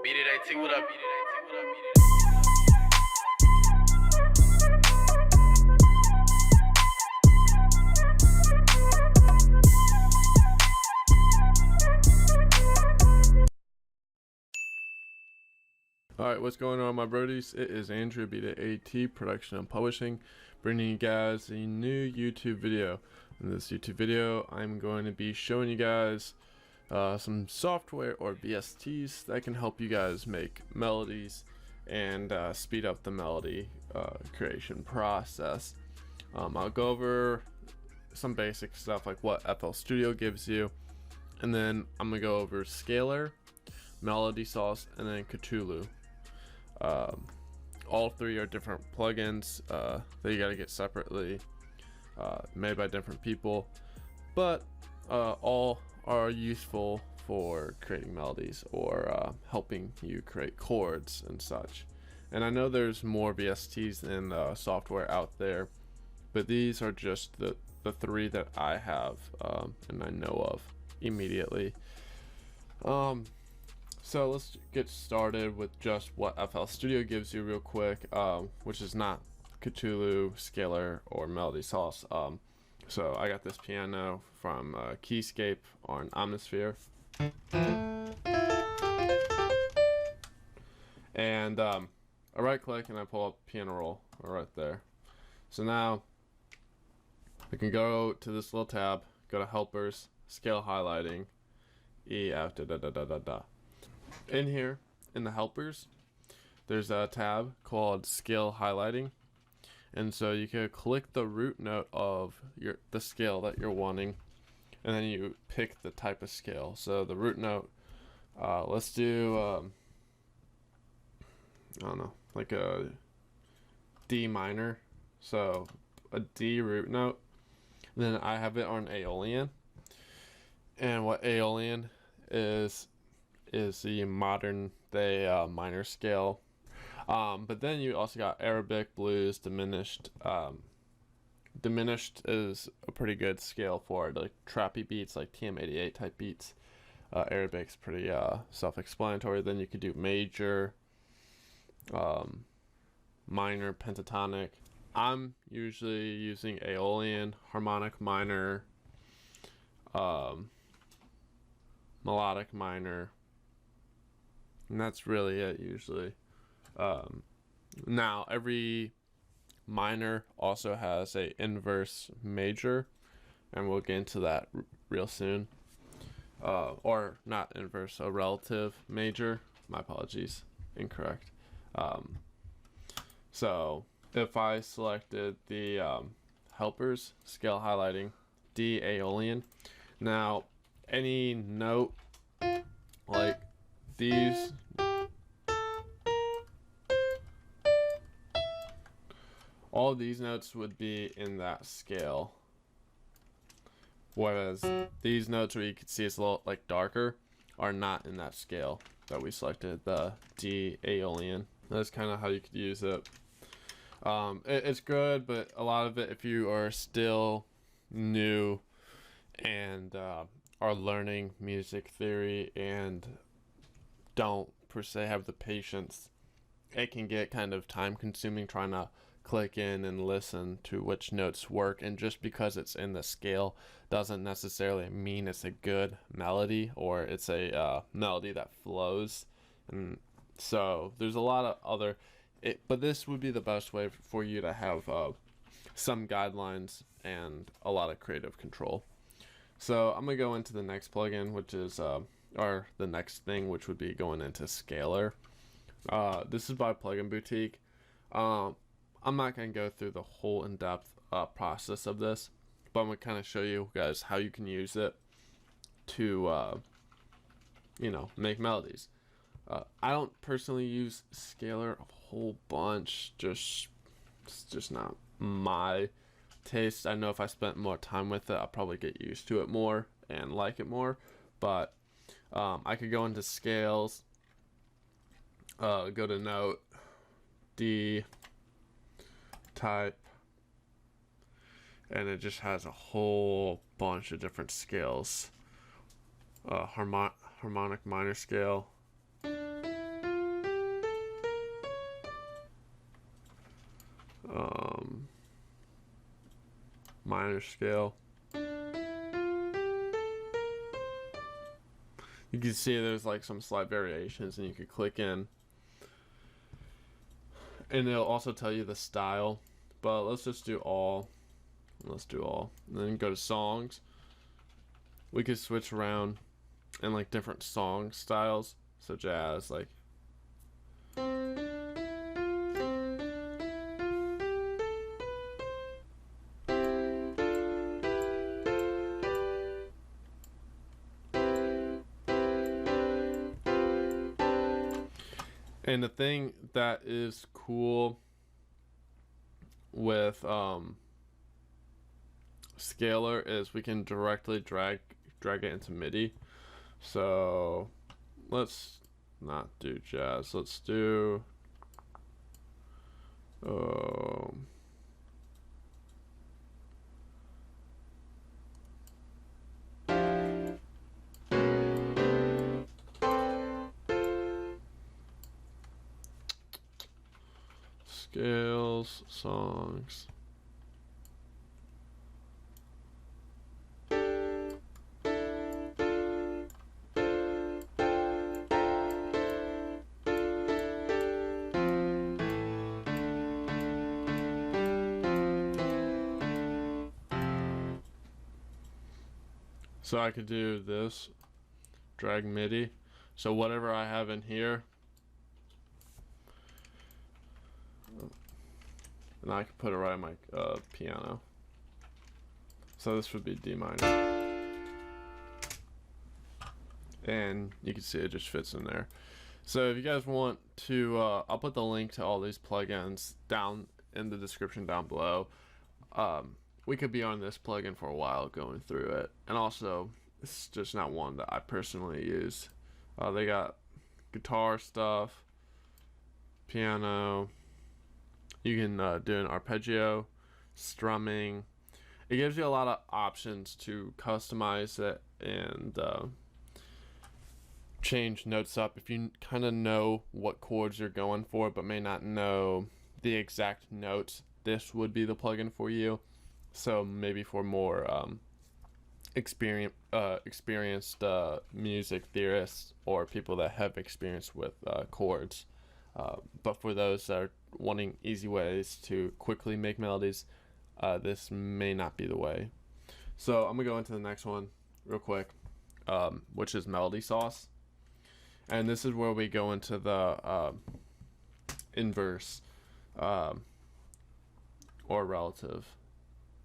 Beat It AT, what up? Beat It AT, what up? Beat It Alright, what's going on, my brodies? It is Andrew, Beat It AT, Production and Publishing, bringing you guys a new YouTube video. In this YouTube video, I'm going to be showing you guys some software or VSTs that can help you guys make melodies and speed up the melody creation process. I'll go over some basic stuff like what FL Studio gives you, and then I'm going to go over Scalar, Melodies, and then Cthulhu. All three are different plugins that you gotta get separately, made by different people, but all are useful for creating melodies or helping you create chords and such. And I know there's more VSTs and software out there, but these are just the three that I have and I know of immediately. So let's get started with just what FL Studio gives you real quick, which is not Cthulhu, Scalar, or Melodies. So I got this piano from Keyscape on Omnisphere, and I right click and I pull up piano roll right there. So now I can go to this little tab, go to helpers, scale highlighting, E, F, da da da da da da. In here, in the helpers, there's a tab called scale highlighting, and so you can click the root note of the scale that you're wanting, and then you pick the type of scale. So the root note, let's do I don't know, like a D minor, so a D root note. And then I have it on Aeolian, and what Aeolian is the modern day minor scale, but then you also got Arabic, blues, diminished. Diminished is a pretty good scale for it, like trappy beats, like TM88 type beats. Arabic's pretty self-explanatory. Then you could do major, minor, pentatonic. I'm usually using Aeolian, harmonic minor, melodic minor, and that's really it usually. Now every minor also has a inverse major, and we'll get into that real soon. Or not inverse, a relative major. My apologies, incorrect. So if I selected the helpers, scale highlighting, D Aeolian, now any note like these, all these notes would be in that scale, whereas these notes where you can see it's a little like darker are not in that scale that we selected, the D Aeolian. That's kind of how you could use it. It's good, but a lot of it, if you are still new and are learning music theory and don't per se have the patience, it can get kind of time consuming trying to click in and listen to which notes work, and just because it's in the scale doesn't necessarily mean it's a good melody or it's a melody that flows. And so there's a lot of other but this would be the best way for you to have some guidelines and a lot of creative control. So I'm gonna go into the next plugin, which is or the next thing, which would be going into Scalar. This is by Plugin Boutique. I'm not going to go through the whole in-depth process of this, but I'm going to kind of show you guys how you can use it to, make melodies. I don't personally use Scalar a whole bunch, it's just not my taste. I know if I spent more time with it, I'll probably get used to it more and like it more, but I could go into scales, go to note, D, type, and it just has a whole bunch of different scales. Harmonic minor scale, minor scale. You can see there's like some slight variations, and you could click in, and it'll also tell you the style. But let's just do all. Let's do all, and then go to songs. We could switch around and like different song styles, such as like and the thing that is cool with scalar is we can directly drag it into MIDI. So let's not do jazz. Let's do scales, songs. So I could do this, drag MIDI. So whatever I have in here, and I could put it right on my piano. So this would be D minor. And you can see it just fits in there. So if you guys want to, I'll put the link to all these plugins down in the description down below. We could be on this plugin for a while going through it. And also, it's just not one that I personally use. They got guitar stuff, piano. You can do an arpeggio, strumming. It gives you a lot of options to customize it and change notes up if you kind of know what chords you're going for but may not know the exact notes. This would be the plugin for you. So maybe for more experienced music theorists or people that have experience with chords. But for those that are wanting easy ways to quickly make melodies, this may not be the way. So I'm gonna go into the next one real quick, which is Melody Sauce. And this is where we go into the inverse or relative.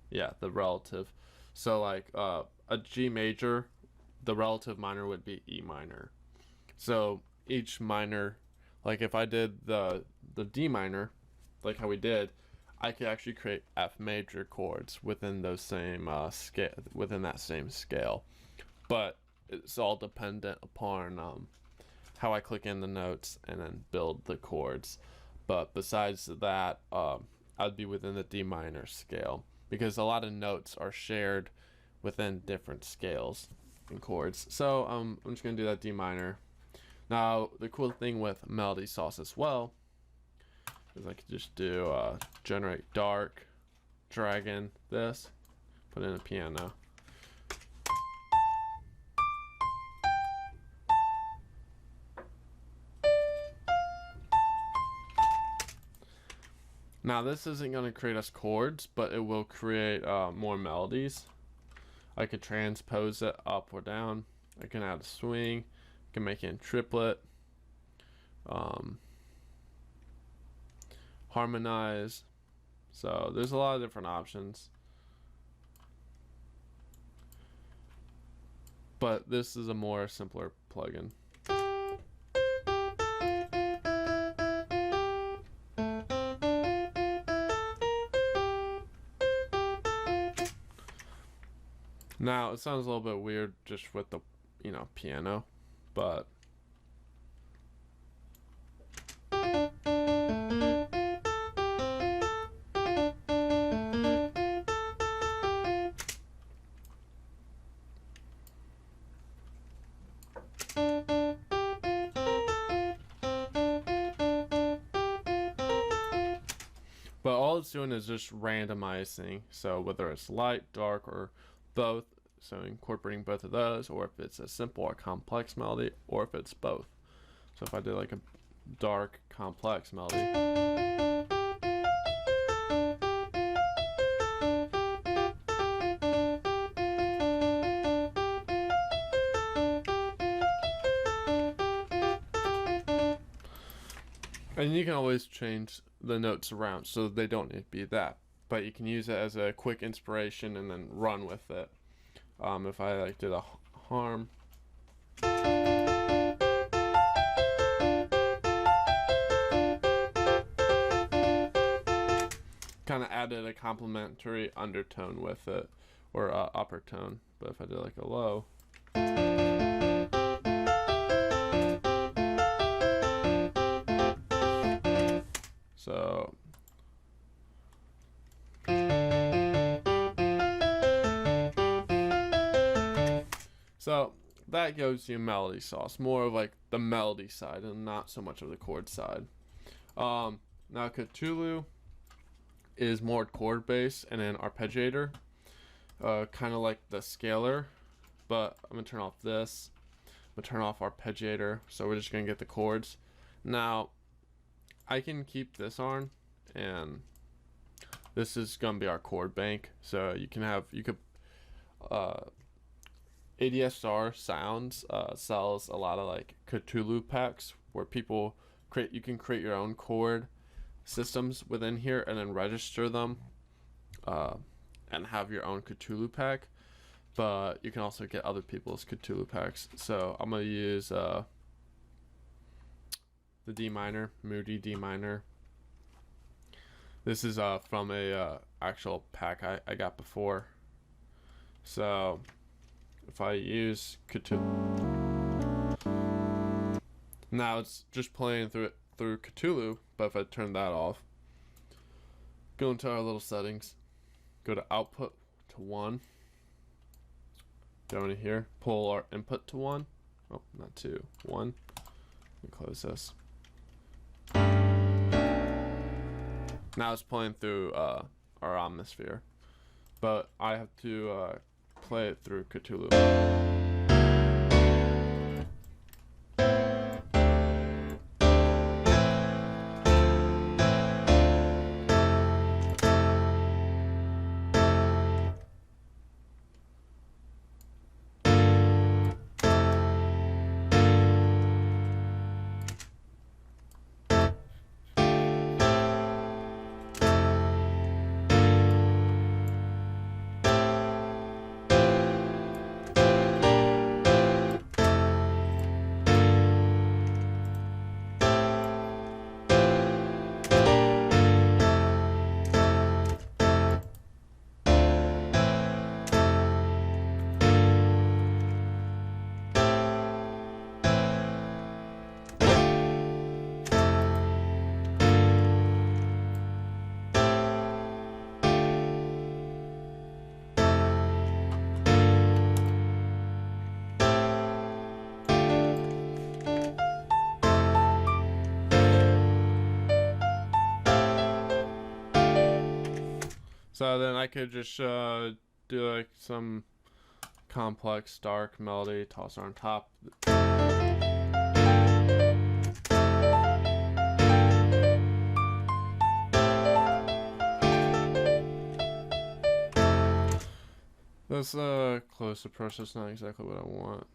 Yeah, the relative. So like a G major, the relative minor would be E minor. So each minor, like if I did the D minor, like how we did, I could actually create F major chords within those same scale, within that same scale. But it's all dependent upon how I click in the notes and then build the chords. But besides that, I'd be within the D minor scale because a lot of notes are shared within different scales and chords. So I'm just gonna do that D minor. Now the cool thing with Melody Sauce as well is I could just do generate dark, drag in this, put in a piano. Now this isn't going to create us chords, but it will create more melodies. I could transpose it up or down. I can add a swing. I can make it in triplet. Harmonize. So there's a lot of different options. But this is a more simpler plugin. Now it sounds a little bit weird just with the, piano, but all it's doing is just randomizing. So whether it's light, dark, or both, so incorporating both of those, or if it's a simple or complex melody, or if it's both. So if I did like a dark, complex melody, and you can always change the notes around so they don't need to be that, but you can use it as a quick inspiration and then run with it. If I like did a harm, kind of added a complementary undertone with it, or upper tone. But if I did like a low, so that gives you melody sauce, more of like the melody side and not so much of the chord side. Now Cthulhu is more chord based and an arpeggiator, kind of like the scalar, but I'm gonna turn off this. I'm gonna turn off arpeggiator, so we're just gonna get the chords. Now I can keep this on, and this is gonna be our chord bank. So you could ADSR Sounds sells a lot of like Cthulhu packs where you can create your own chord systems within here and then register them and have your own Cthulhu pack. But you can also get other people's Cthulhu packs. So I'm gonna use the D minor, Moody D minor. This is from a actual pack I got before. So if I use Cthulhu, now it's just playing through Cthulhu. But if I turn that off, go into our little settings, go to output to 1, go into here, pull our input to 1. Oh, not 2, 1. Let me close this. Now it's playing through our atmosphere, but I have to play it through Cthulhu. So then I could just do like some complex dark melody, toss it on top. This close approach is not exactly what I want.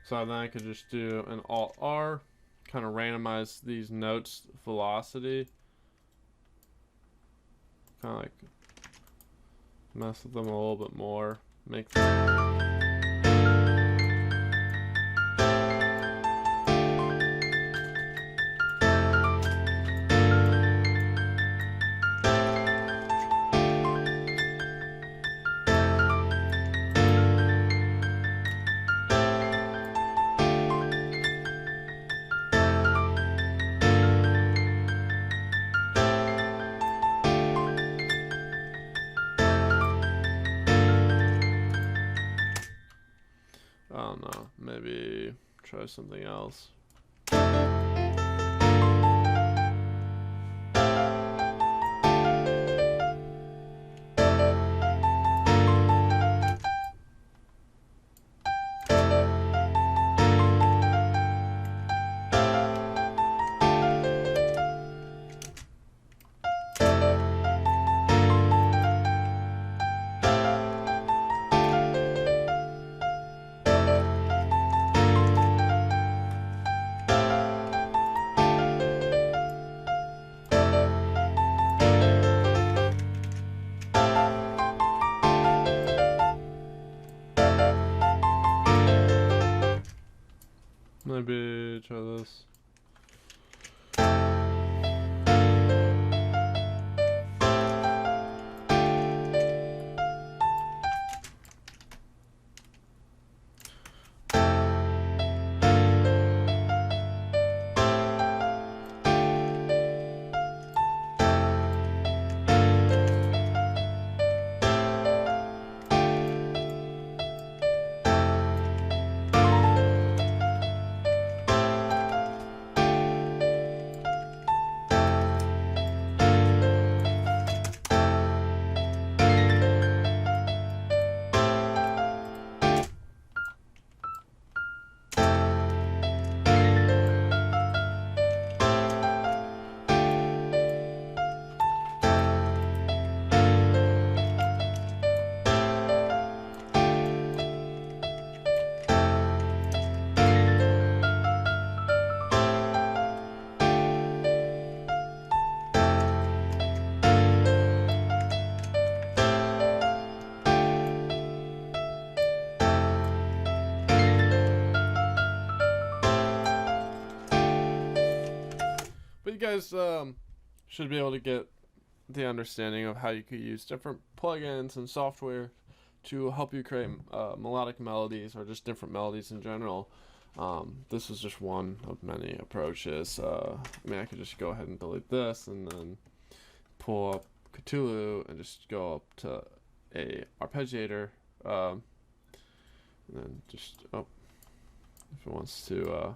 So then I could just do an Alt R, kind of randomize these notes velocity, kind of like mess with them a little bit more, make them try something else. Maybe try this. But you guys should be able to get the understanding of how you could use different plugins and software to help you create melodic melodies or just different melodies in general. This is just one of many approaches. I mean, I could just go ahead and delete this and then pull up Cthulhu and just go up to a arpeggiator, and then just, oh, if it wants to,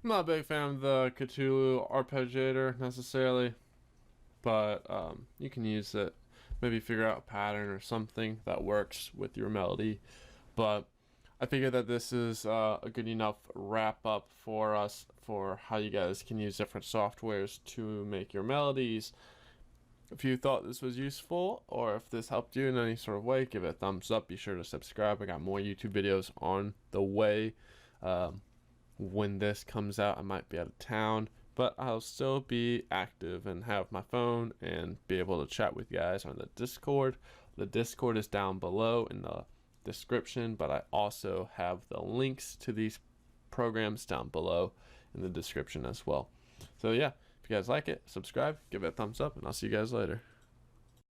I'm not a big fan of the Cthulhu arpeggiator necessarily, but you can use it, maybe figure out a pattern or something that works with your melody. But I figured that this is a good enough wrap up for us for how you guys can use different softwares to make your melodies. If you thought this was useful or if this helped you in any sort of way, give it a thumbs up. Be sure to subscribe. I got more YouTube videos on the way. When this comes out, I might be out of town, but I'll still be active and have my phone and be able to chat with you guys on the Discord. The Discord is down below in the description, but I also have the links to these programs down below in the description as well. So yeah, if you guys like it, subscribe, give it a thumbs up, and I'll see you guys later.